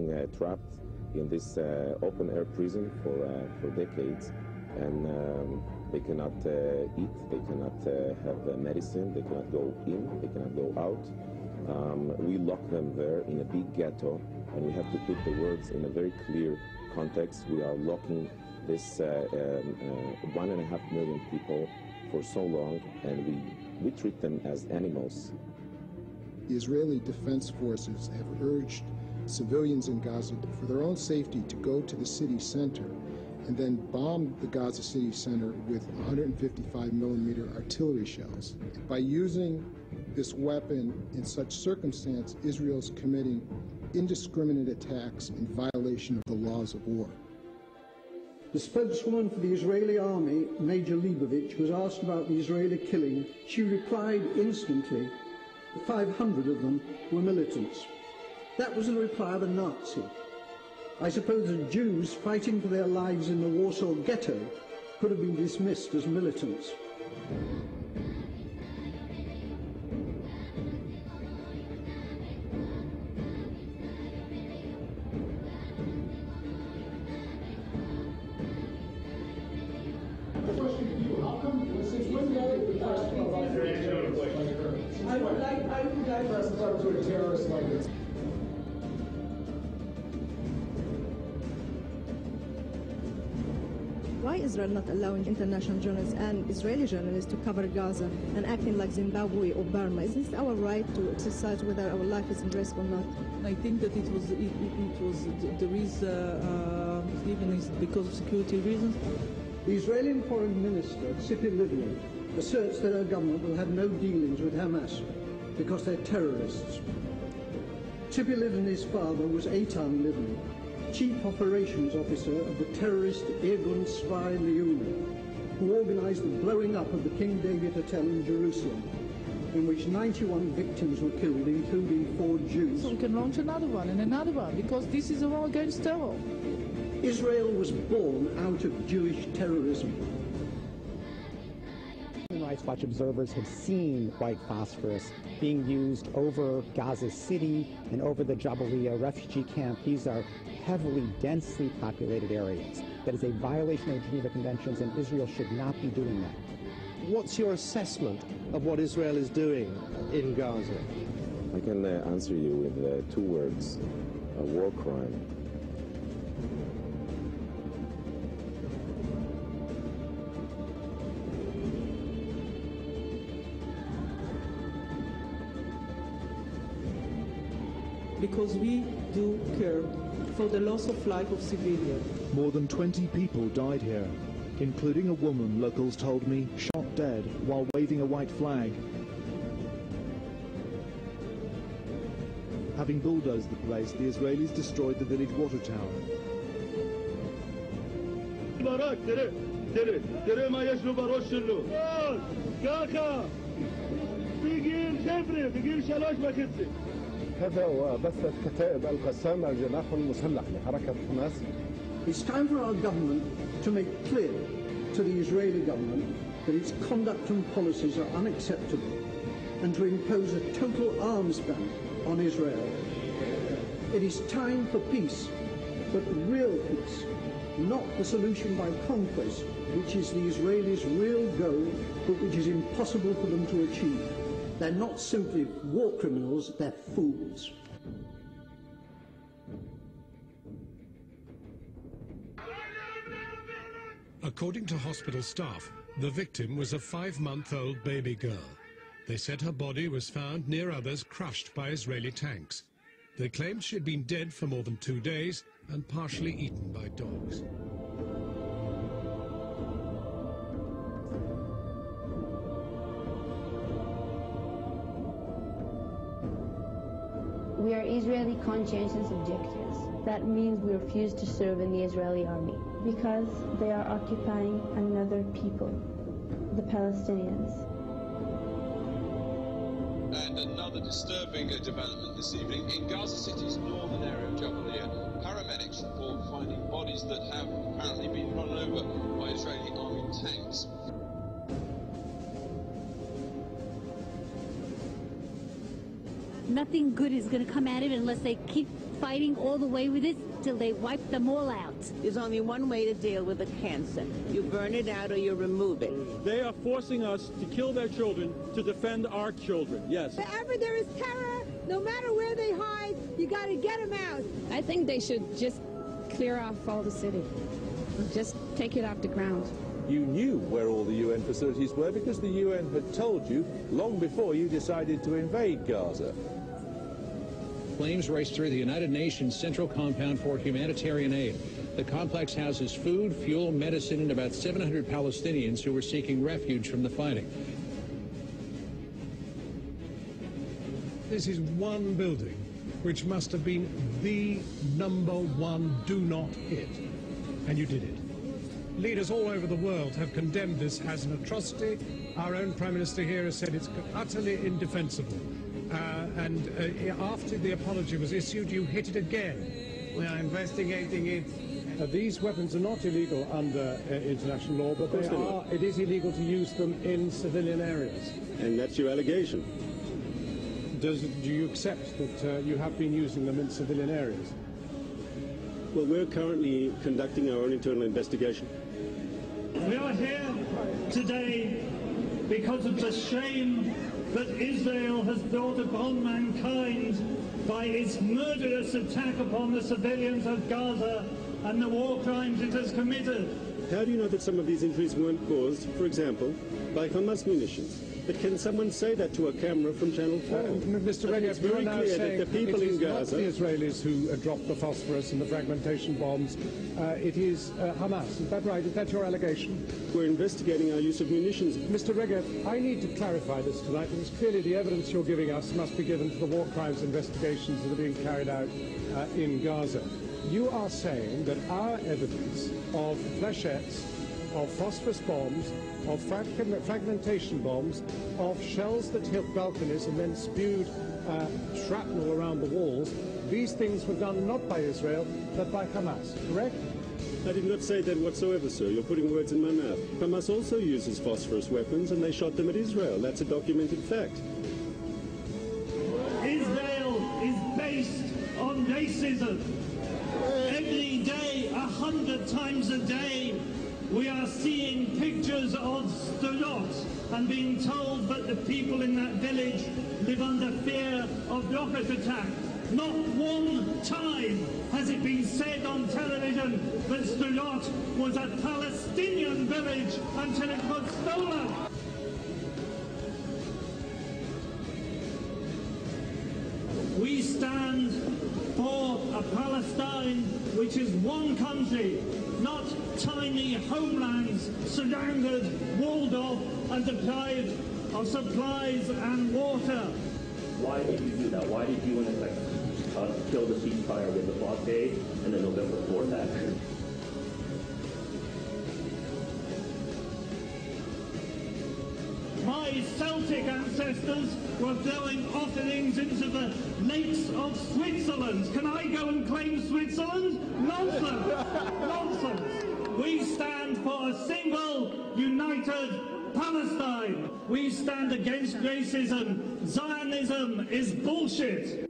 being trapped in this open-air prison for decades, and they cannot eat, they cannot have medicine, they cannot go in, they cannot go out. We lock them there in a big ghetto, and we have to put the words in a very clear context. We are locking this 1.5 million people for so long, and we treat them as animals. The Israeli Defense Forces have urged civilians in Gaza for their own safety to go to the city center and then bomb the Gaza city center with 155mm artillery shells. By using this weapon in such circumstance, Israel's committing indiscriminate attacks in violation of the laws of war. The spokeswoman for the Israeli army, Major Leibovich, was asked about the Israeli killing. She replied instantly that 500 of them were militants. That was the reply of a Nazi. I suppose the Jews fighting for their lives in the Warsaw Ghetto could have been dismissed as militants. I would like for us to talk to a terrorist like this. Why Israel not allowing international journalists and Israeli journalists to cover Gaza and acting like Zimbabwe or Burma? Isn't it our right to exercise whether our life is in risk or not? I think that it was there is even is because of security reasons. The Israeli Foreign Minister, Tzipi Livni, asserts that her government will have no dealings with Hamas because they're terrorists. Tzipi Livni's father was Eitan Livni, Chief Operations Officer of the terrorist Irgun Tzvai Leumi, who organized the blowing up of the King David Hotel in Jerusalem, in which 91 victims were killed, including 4 Jews. So we can launch another one and another one, because this is a war against terror. Israel was born out of Jewish terrorism. Human Rights Watch observers have seen white phosphorus being used over Gaza City and over the Jabalia refugee camp. These are heavily, densely populated areas. That is a violation of the Geneva Conventions, and Israel should not be doing that. What's your assessment of what Israel is doing in Gaza? I can answer you with 2 words: a war crime. Because we do care for the loss of life of civilians. More than 20 people died here, including a woman, locals told me, shot dead while waving a white flag. Having bulldozed the place, the Israelis destroyed the village water tower. هذا هو بثت كتائب القسامة الجناح المسلح لحركة حماس. It's time for our government to make clear to the Israeli government that its conduct and policies are unacceptable, and to impose a total arms ban on Israel. It is time for peace, but real peace, not the solution by conquest, which is the Israelis' real goal, but which is impossible for them to achieve. They're not simply war criminals, they're fools. According to hospital staff, the victim was a 5-month-old baby girl. They said her body was found near others crushed by Israeli tanks. They claimed she'd been dead for more than 2 days and partially eaten by dogs. We are Israeli conscientious objectors. That means we refuse to serve in the Israeli army. Because they are occupying another people, the Palestinians. And another disturbing development this evening in Gaza City's northern area of Jabalia. Paramedics report finding bodies that have apparently been run over by Israeli army tanks. Nothing good is going to come out of it unless they keep fighting all the way with it till they wipe them all out. There's only one way to deal with the cancer. You burn it out or you remove it. They are forcing us to kill their children to defend our children, yes. Wherever there is terror, no matter where they hide, you got to get them out. I think they should just clear off all the city. Just take it off the ground. You knew where all the UN facilities were because the UN had told you long before you decided to invade Gaza. Flames raced through the United Nations Central Compound for Humanitarian Aid. The complex houses food, fuel, medicine, and about 700 Palestinians who were seeking refuge from the fighting. This is one building which must have been the #1 do not hit. And you did it. Leaders all over the world have condemned this as an atrocity. Our own Prime Minister here has said it's utterly indefensible. After the apology was issued, you hit it again. We are investigating it. These weapons are not illegal under international law, but it is illegal to use them in civilian areas. And that's your allegation. Do you accept that you have been using them in civilian areas? Well, we're currently conducting our own internal investigation. We are here today because of the shame that Israel has brought upon mankind by its murderous attack upon the civilians of Gaza and the war crimes it has committed. How do you know that some of these injuries weren't caused, for example, by Hamas munitions? But can someone say that to a camera from Channel 4? Mr. Regev, you are now saying that the people in Gaza, not the Israelis who dropped the phosphorus and the fragmentation bombs. It is Hamas. Is that right? Is that your allegation? We're investigating our use of munitions. Mr. Regev, I need to clarify this tonight because clearly the evidence you're giving us must be given to the war crimes investigations that are being carried out in Gaza. You are saying that our evidence of flechettes, of phosphorus bombs, of fragmentation bombs, of shells that hit balconies and then spewed shrapnel around the walls, these things were done not by Israel, but by Hamas, correct? I did not say that whatsoever, sir. You're putting words in my mouth. Hamas also uses phosphorus weapons, and they shot them at Israel. That's a documented fact. Israel is based on racism. Every day, 100 times a day, we are seeing pictures of Sderot and being told that the people in that village live under fear of rocket attack. Not one time has it been said on television that Sderot was a Palestinian village until it was stolen. We stand for a Palestine which is one country, not tiny homelands surrounded, walled off and deprived of supplies and water. Why did you do that? Why did you, in effect, kill the ceasefire with the blockade and the November 4th action? My Celtic ancestors were throwing offerings into the lakes of Switzerland. Can I go and claim Switzerland? Nonsense! Nonsense! We stand for a single, united Palestine. We stand against racism. Zionism is bullshit.